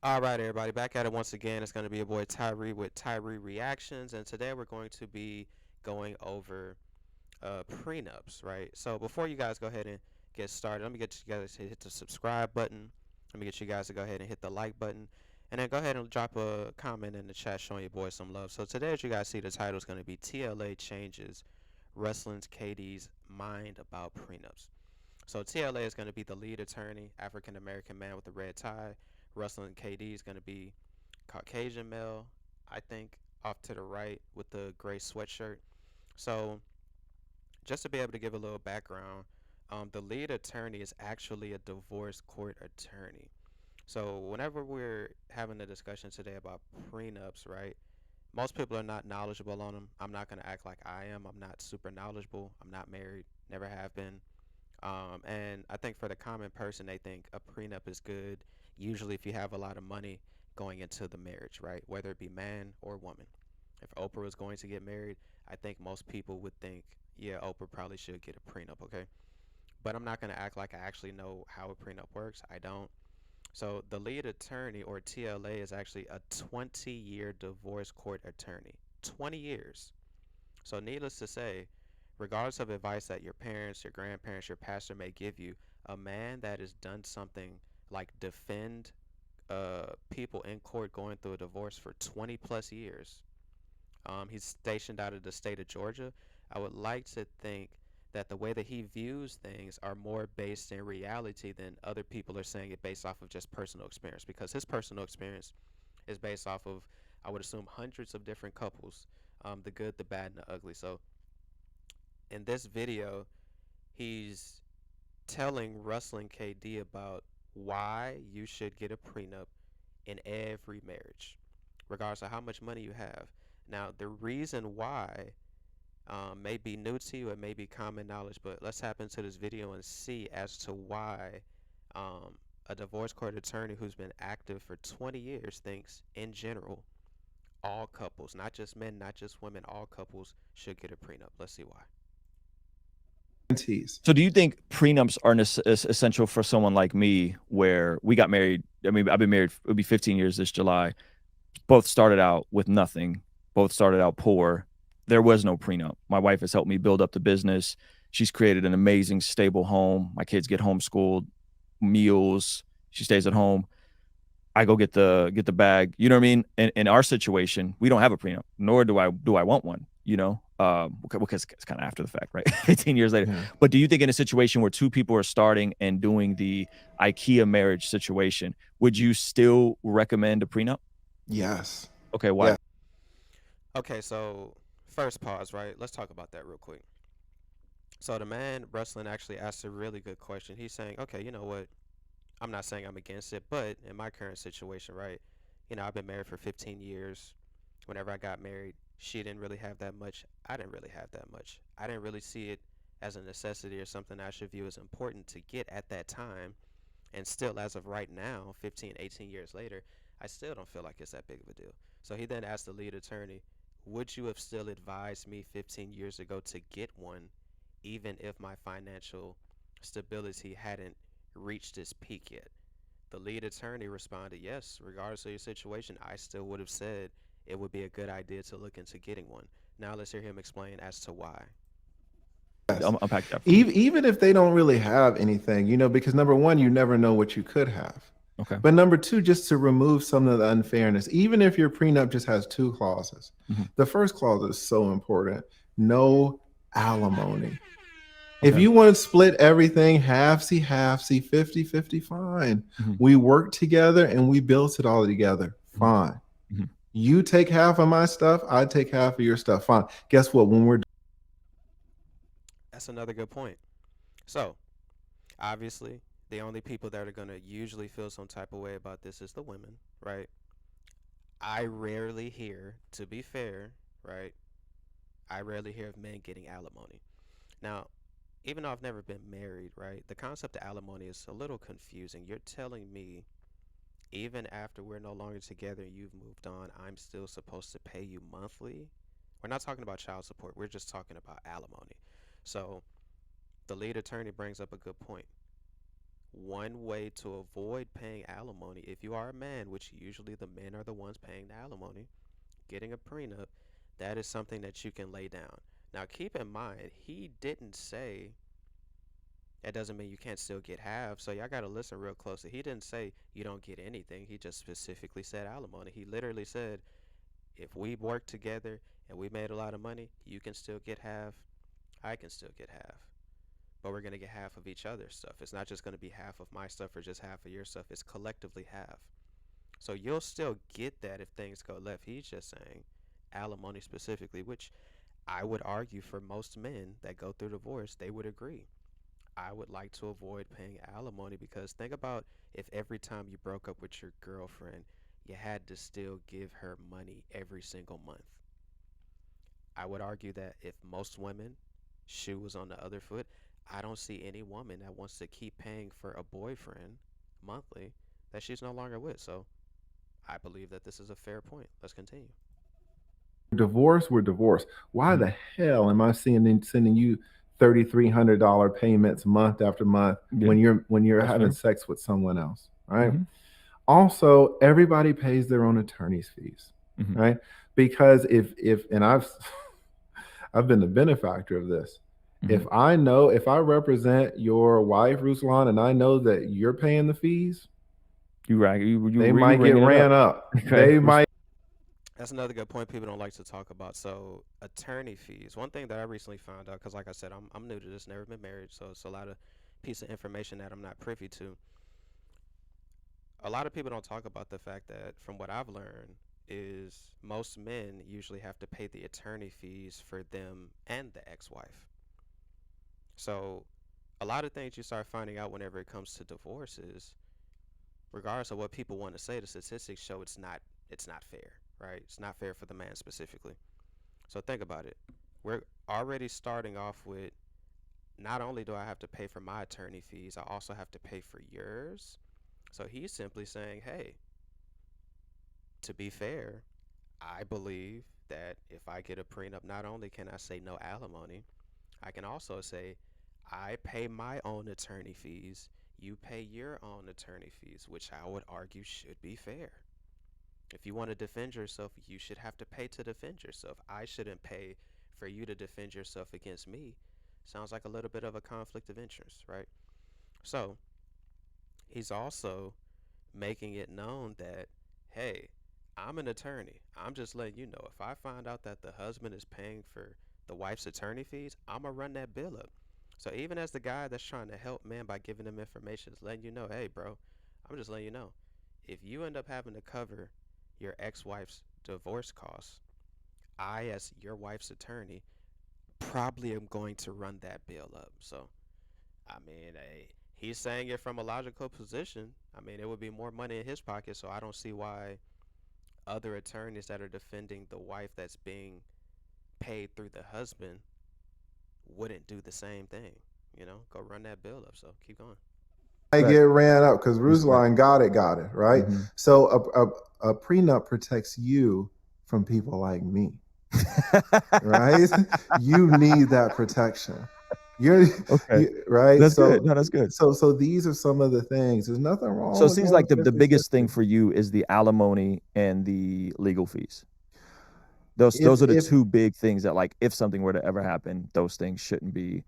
All right, everybody, back at it once again. It's going to be your boy Tyree with Tyree Reactions, and today we're going to be going over prenups, right? So before you guys go ahead and get started, let me get you guys to hit the subscribe button. Let me get you guys to go ahead and hit the like button, and then go ahead and drop a comment in the chat showing your boy some love. So today, as you guys see, the title is going to be TLA changes Wrestling's KD's mind about prenups. So TLA is going to be the lead attorney, African American man with a red tie. Russell and KD is going to be Caucasian male, I think, off to the right with the gray sweatshirt. So just to be able to give a little background, the lead attorney is actually a divorce court attorney. So whenever we're having a discussion today about prenups, right? Most people are not knowledgeable on them. I'm not going to act like I am. I'm not super knowledgeable. I'm not married, never have been. And I think for the common person, they think a prenup is good, usually if you have a lot of money going into the marriage, right? Whether it be man or woman. If Oprah was going to get married, I think most people would think, yeah, Oprah probably should get a prenup, okay? But I'm not going to act like I actually know how a prenup works. I don't. So the lead attorney, or TLA, is actually a 20-year divorce court attorney. 20 years. So, needless to say, regardless of advice that your parents, your grandparents, your pastor may give you, a man that has done something like defend people in court going through a divorce for 20 plus years. He's stationed out of the state of Georgia. I would like to think that the way that he views things are more based in reality than other people are saying it based off of just personal experience, because his personal experience is based off of, I would assume, hundreds of different couples, the good, the bad, and the ugly. So in this video, he's telling Russell KD about why you should get a prenup in every marriage, regardless of how much money you have. Now, the reason why may be new to you, it may be common knowledge, but let's tap into this video and see as to why a divorce court attorney who's been active for 20 years thinks, in general, all couples, not just men, not just women, all couples should get a prenup. Let's see why. So do you think prenups are essential for someone like me where we got married? I mean, I've been married, it'll be 15 years this July. Both started out with nothing. Both started out poor. There was no prenup. My wife has helped me build up the business. She's created an amazing, stable home. My kids get homeschooled, meals. She stays at home. I go get the bag. You know what I mean? In our situation, we don't have a prenup, nor do I want one. Because it's kind of after the fact, right? 15 years later. Yeah. But do you think in a situation where two people are starting and doing the IKEA marriage situation, would you still recommend a prenup? Yes. Okay, why? Yeah. Okay, so first pause, right? Let's talk about that real quick. So the man wrestling actually asked a really good question. He's saying, okay, you know what? I'm not saying I'm against it, but in my current situation, right? I've been married for 15 years. Whenever I got married, she didn't really have that much. I didn't really have that much. I didn't really see it as a necessity or something I should view as important to get at that time. And still, as of right now, 15, 18 years later, I still don't feel like it's that big of a deal. So he then asked the lead attorney, would you have still advised me 15 years ago to get one, even if my financial stability hadn't reached its peak yet? The lead attorney responded, yes, regardless of your situation, I still would have said it would be a good idea to look into getting one. Now let's hear him explain as to why. Yes. Unpack that for me. Even if they don't really have anything, because number one, you never know what you could have. Okay. But number two, just to remove some of the unfairness, even if your prenup just has two clauses, the first clause is so important: no alimony. If Okay. you want to split everything, half, see 50-50, fine. We work together and we built it all together. Fine. You take half of my stuff, I take half of your stuff. Fine. Guess what? When we're That's another good point. So, obviously, the only people that are going to usually feel some type of way about this is the women, right? I rarely hear, to be fair, right? I rarely hear of men getting alimony. Now, even though I've never been married, right? The concept of alimony is a little confusing. You're telling me, even after we're no longer together and you've moved on, I'm still supposed to pay you monthly? We're not talking about child support. We're just talking about alimony. So, the lead attorney brings up a good point. one way to avoid paying alimony, if you are a man, which usually the men are the ones paying the alimony, getting a prenup, that is something that you can lay down. Now, keep in mind, he didn't say that doesn't mean you can't still get half. So y'all got to listen real closely. He didn't say you don't get anything. He just specifically said alimony. He literally said, if we work together and we made a lot of money, you can still get half. I can still get half. But we're going to get half of each other's stuff. It's not just going to be half of my stuff or just half of your stuff. It's collectively half. So you'll still get that if things go left. He's just saying alimony specifically, which I would argue for most men that go through divorce, they would agree. I would like to avoid paying alimony because think about if every time you broke up with your girlfriend, you had to still give her money every single month. I would argue that if most women, shoe was on the other foot, I don't see any woman that wants to keep paying for a boyfriend monthly that she's no longer with. So I believe that this is a fair point. Let's continue. Divorce, we're divorced. Why Mhm. the hell am I sending you $3,300 payments month after month Yeah, when you're that's having fair. sex with someone else? Right. Hmm. Also, everybody pays their own attorney's fees, Hmm. right? Because if and I've been the benefactor of this. Hmm. If I represent your wife, Ruslan, and I know that you're paying the fees, You right. they You might get ringing it up. ran up. Okay. They might. That's another good point people don't like to talk about. So, attorney fees. One thing that I recently found out, because like I said, I'm new to this, never been married, so it's a lot of piece of information that I'm not privy to. A lot of people don't talk about the fact that, from what I've learned, is most men usually have to pay the attorney fees for them and the ex-wife. So, a lot of things you start finding out whenever it comes to divorces, regardless of what people want to say, the statistics show it's not fair, right? It's not fair for the man specifically. So think about it. We're already starting off with not only do I have to pay for my attorney fees, I also have to pay for yours. So he's simply saying, hey, to be fair, I believe that if I get a prenup, not only can I say no alimony, I can also say I pay my own attorney fees, you pay your own attorney fees, which I would argue should be fair. If you want to defend yourself, you should have to pay to defend yourself. I shouldn't pay for you to defend yourself against me. Sounds like a little bit of a conflict of interest, right? So he's also making it known that, hey, I'm an attorney. I'm just letting you know if I find out that the husband is paying for the wife's attorney fees, I'm going to run that bill up. So even as the guy that's trying to help man by giving them information, is letting you know, hey, bro, I'm just letting you know. If you end up having to cover your ex wife's divorce costs, I, as your wife's attorney, probably am going to run that bill up. So, I mean, he's saying it from a logical position. I mean, it would be more money in his pocket, so I don't see why other attorneys that are defending the wife that's being paid through the husband wouldn't do the same thing. Go run that bill up. So keep going. I Right. get ran up because Respect. Ruslan got it, right? Hmm. So a prenup protects you from people like me, right? You need that protection. You're Okay. you, right. That's good. So No, that's good. so these are some of the things. There's nothing So wrong it with seems going like the 50 biggest thing 50. for you is the alimony and the legal fees. Those are the If two big things that, like, if something were to ever happen, those things shouldn't be,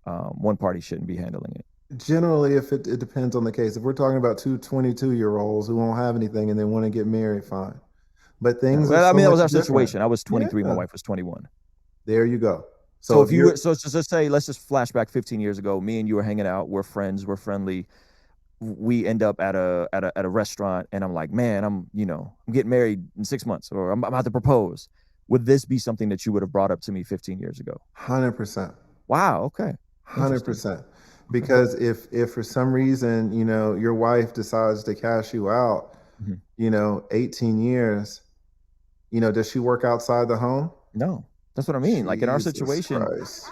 one party shouldn't be handling it. generally, if it depends on the case. If we're talking about two 22-year-olds who won't have anything and they want to get married, fine. But Yeah. things are Well, I so mean, that was much our different. situation. I was 23. My Yeah. wife was 21. There you go. So So if if you were, you're so just say, let's just flash back 15 years ago. Me and you were hanging out. We're friends. We're friendly. We end up at a restaurant, and I'm like, man, I'm getting married in 6 months, or I'm about to propose. Would this be something that you would have brought up to me 15 years ago? 100%. Wow. Okay. Interesting. 100%. Okay. Because if for some reason, your wife decides to cash you out, Mhm. 18 years, does she work outside the home? No, that's what I mean. Like in our Jesus situation, Christ.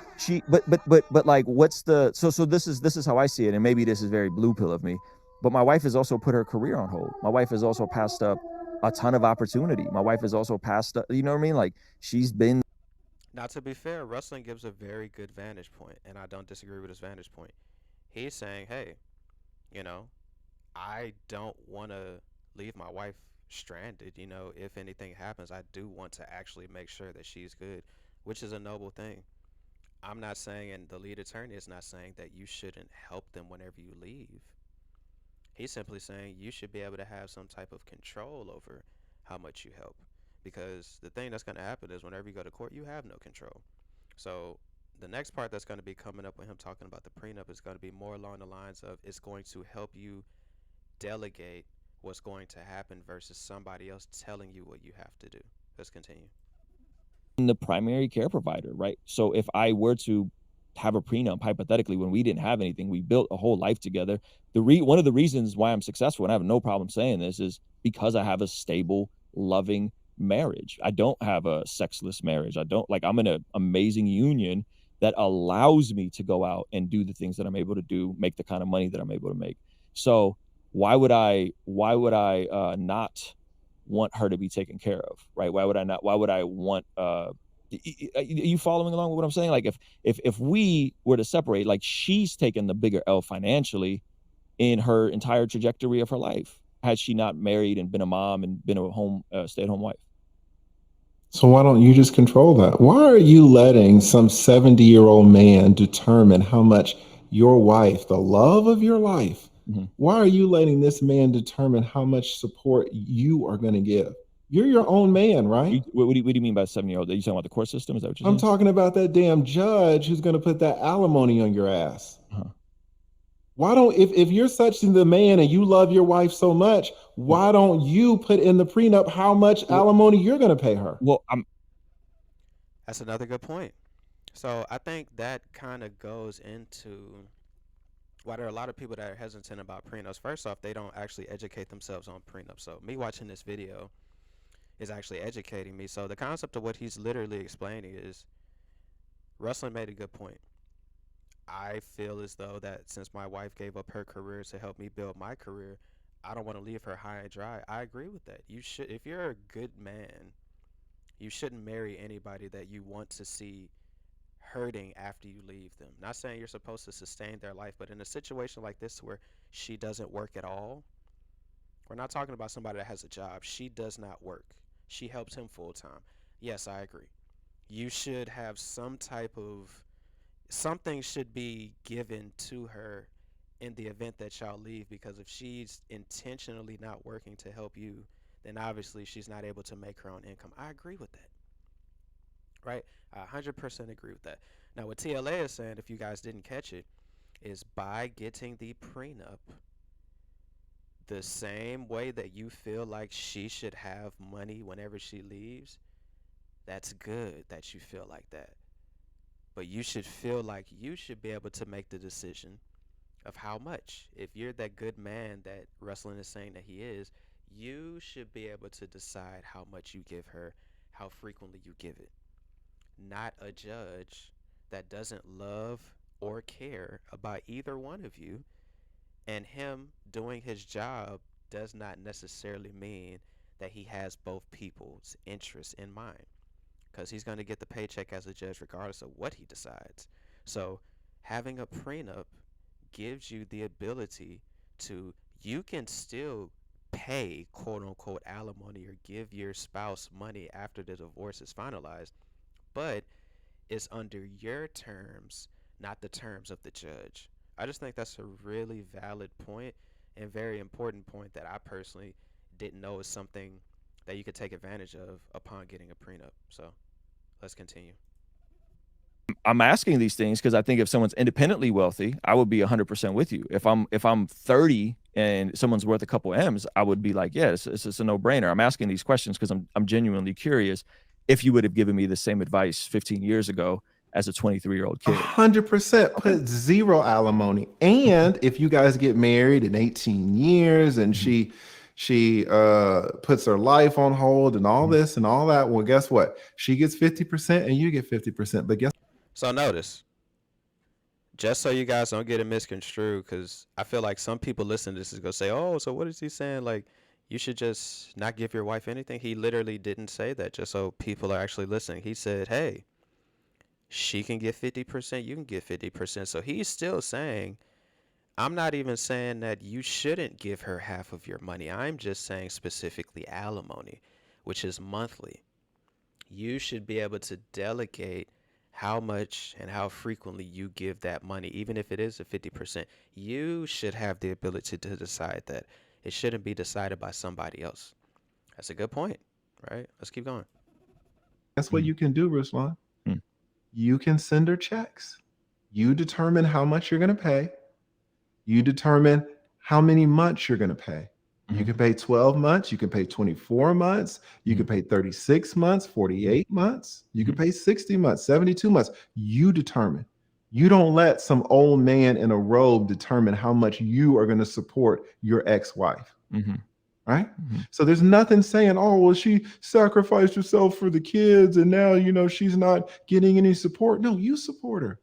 but like, what's the so this is how I see it, and maybe this is very blue pill of me, but my wife has also put her career on hold. My wife has also passed up a ton of opportunity. My wife has also passed up, you know what I mean? Like, she's been. Now, to be fair, wrestling gives a very good vantage point, and I don't disagree with his vantage point. He's saying, hey, You know, I don't want to leave my wife stranded. You know, if anything happens, I do want to actually make sure that she's good, which is a noble thing. I'm not saying, and the lead attorney is not saying that you shouldn't help them whenever you leave. He's simply saying you should be able to have some type of control over how much you help. Because the thing that's going to happen is whenever you go to court, you have no control. So the next part that's going to be coming up with him talking about the prenup is going to be more along the lines of it's going to help you delegate what's going to happen versus somebody else telling you what you have to do. Let's continue. The primary care provider, right? So if I were to have a prenup, hypothetically, when we didn't have anything, we built a whole life together. One of the reasons why I'm successful, and I have no problem saying this, is because I have a stable, loving marriage. I don't have a sexless marriage. I don't I'm in an amazing union that allows me to go out and do the things that I'm able to do, make the kind of money that I'm able to make. So why would I not want her to be taken care of, right? Why would I want you following along with what I'm saying? Like if we were to separate, like she's taken the bigger L financially in her entire trajectory of her life, had she not married and been a mom and been a home stay-at-home wife. So why don't you just control that? Why are you letting some 70-year-old man determine how much your wife, the love of your life, why are you letting this man determine how much support you are going to give? You're your own man, right? What do you mean by 70-year-old? Are you talking about the court system? Is that what you're I'm saying? talking about that damn judge who's going to put that alimony on your ass. Why don't, if you're such the man and you love your wife so much, why don't you put in the prenup how much alimony you're going to pay her? Well, That's another good point. So I think that kind of goes into why there are a lot of people that are hesitant about prenups. First off, they don't actually educate themselves on prenups. So me watching this video is actually educating me. So the concept of what he's literally explaining is Ruslan made a good point. I feel as though that since my wife gave up her career to help me build my career, I don't want to leave her high and dry. I agree with that. You should, if you're a good man, you shouldn't marry anybody that you want to see hurting after you leave them. Not saying you're supposed to sustain their life, but in a situation like this where she doesn't work at all, we're not talking about somebody that has a job. She does not work. She helps him full time. Yes, I agree. You should have some type of something should be given to her in the event that y'all leave because if she's intentionally not working to help you, then obviously she's not able to make her own income. I agree with that. Right? I 100% agree with that. Now, what TLA is saying, if you guys didn't catch it, is by getting the prenup, the same way that you feel like she should have money whenever she leaves, that's good that you feel like that. But you should feel like you should be able to make the decision of how much. If you're that good man that Ruslan is saying that he is, you should be able to decide how much you give her, how frequently you give it. Not a judge that doesn't love or care about either one of you, and him doing his job does not necessarily mean that he has both people's interests in mind because he's going to get the paycheck as a judge regardless of what he decides. So having a prenup gives you the ability to, you can still pay quote unquote alimony or give your spouse money after the divorce is finalized, but it's under your terms, not the terms of the judge. I just think that's a really valid point and very important point that I personally didn't know is something that you could take advantage of upon getting a prenup. So let's continue. I'm asking these things because I think if someone's independently wealthy, I would be 100% with you. If I'm 30 and someone's worth a couple M's, I would be like, yeah, it's a no brainer. I'm asking these questions because I'm genuinely curious if you would have given me the same advice 15 years ago as a 23-year-old kid. 100% put zero alimony. And if you guys get married in 18 years and she puts her life on hold and all this and all that, well, guess what? She gets 50% and you get 50%. But guess So notice, just so you guys don't get it misconstrued, because I feel like some people listening to this is gonna say, "Oh, so what is he saying? Like, you should just not give your wife anything." He literally didn't say that. Just so people are actually listening, he said, "Hey, she can get 50%, you can get 50%." So he's still saying I'm not even saying that you shouldn't give her half of your money. I'm just saying specifically alimony, which is monthly. You should be able to delegate how much and how frequently you give that money, even if it is a 50%. You should have the ability to decide that. It shouldn't be decided by somebody else. That's a good point, right? Let's keep going. That's what you can do, Ruslan. Mm. You can send her checks. You determine how much you're going to pay. You determine how many months you're going to pay. You can pay 12 months. You can pay 24 months. You can pay 36 months, 48 months. You can pay 60 months, 72 months. You determine. You don't let some old man in a robe determine how much you are going to support your ex-wife. Right? So there's nothing saying, oh, well, she sacrificed herself for the kids and now, she's not getting any support. No, you support her.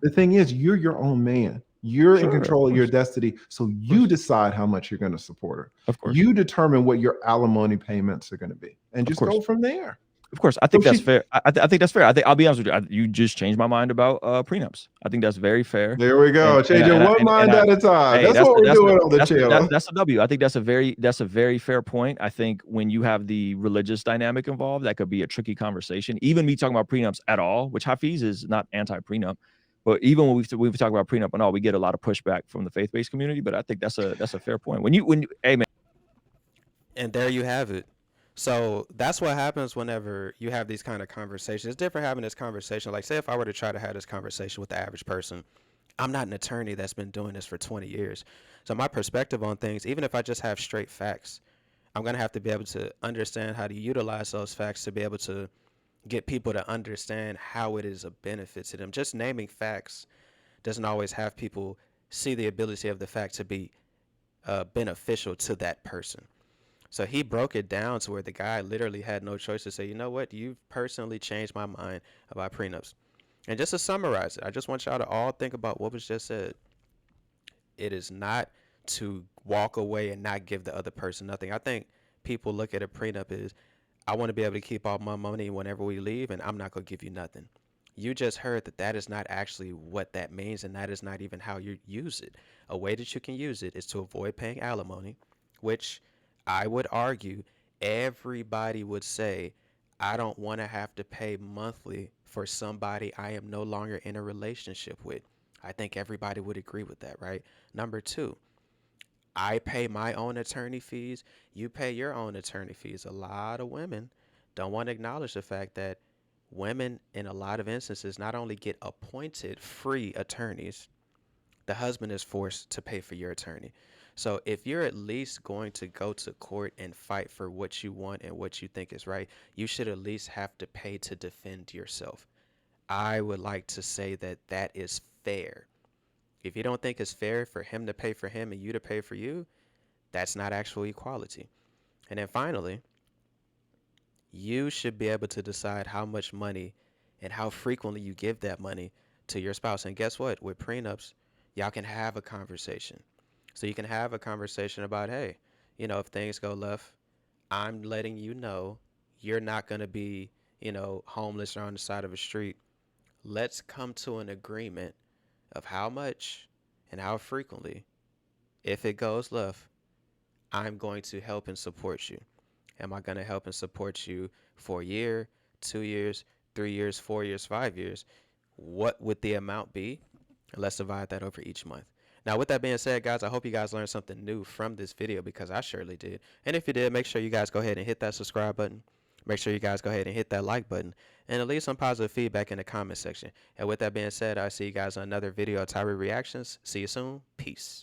The thing is, you're your own man. You're in Sure, of control of your course. destiny. So you decide how much you're going to support her. Of course. You determine what your alimony payments are going to be and just go from there. Of course. I think that's fair. I think that's fair. I'll be honest with you. You just changed my mind about prenups. I think that's very fair. There we go. Changing one mind at a time. Hey, That's what we're doing on the that's channel. That's a W. I think that's a very fair point. I think when you have the religious dynamic involved, that could be a tricky conversation. Even me talking about prenups at all, which Hafiz is not anti-prenup, but even when we talk about prenup and all, we get a lot of pushback from the faith-based community. But I think that's a fair point. When you hey man. And there you have it. So that's what happens whenever you have these kind of conversations. It's different having this conversation. Like, say if I were to try to have this conversation with the average person, I'm not an attorney that's been doing this for 20 years. So my perspective on things, even if I just have straight facts, I'm going to have to be able to understand how to utilize those facts to be able to get people to understand how it is a benefit to them. Just naming facts doesn't always have people see the ability of the fact to be beneficial to that person. So he broke it down to where the guy literally had no choice to say, you know what, you've personally changed my mind about prenups. And just to summarize it, I just want y'all to all think about what was just said. It is not to walk away and not give the other person nothing. I think people look at a prenup as, I want to be able to keep all my money whenever we leave, and I'm not going to give you nothing. You just heard that that is not actually what that means, and that is not even how you use it. A way that you can use it is to avoid paying alimony, which I would argue everybody would say, I don't want to have to pay monthly for somebody I am no longer in a relationship with. I think everybody would agree with that, right? Number two, I pay my own attorney fees. You pay your own attorney fees. A lot of women don't want to acknowledge the fact that women, in a lot of instances, not only get appointed free attorneys, the husband is forced to pay for your attorney. So if you're at least going to go to court and fight for what you want and what you think is right, you should at least have to pay to defend yourself. I would like to say that that is fair. If you don't think it's fair for him to pay for him and you to pay for you, that's not actual equality. And then finally, you should be able to decide how much money and how frequently you give that money to your spouse. And guess what? With prenups, y'all can have a conversation. So you can have a conversation about, hey, if things go left, I'm letting you know you're not going to be, homeless or on the side of a street. Let's come to an agreement of how much and how frequently, if it goes left, I'm going to help and support you. Am I going to help and support you for a year, 2 years, 3 years, 4 years, 5 years? What would the amount be? And let's divide that over each month. Now, with that being said, guys, I hope you guys learned something new from this video because I surely did. And if you did, make sure you guys go ahead and hit that subscribe button. Make sure you guys go ahead and hit that like button and leave some positive feedback in the comment section. And with that being said, I'll see you guys on another video of Tyree Reactions. See you soon. Peace.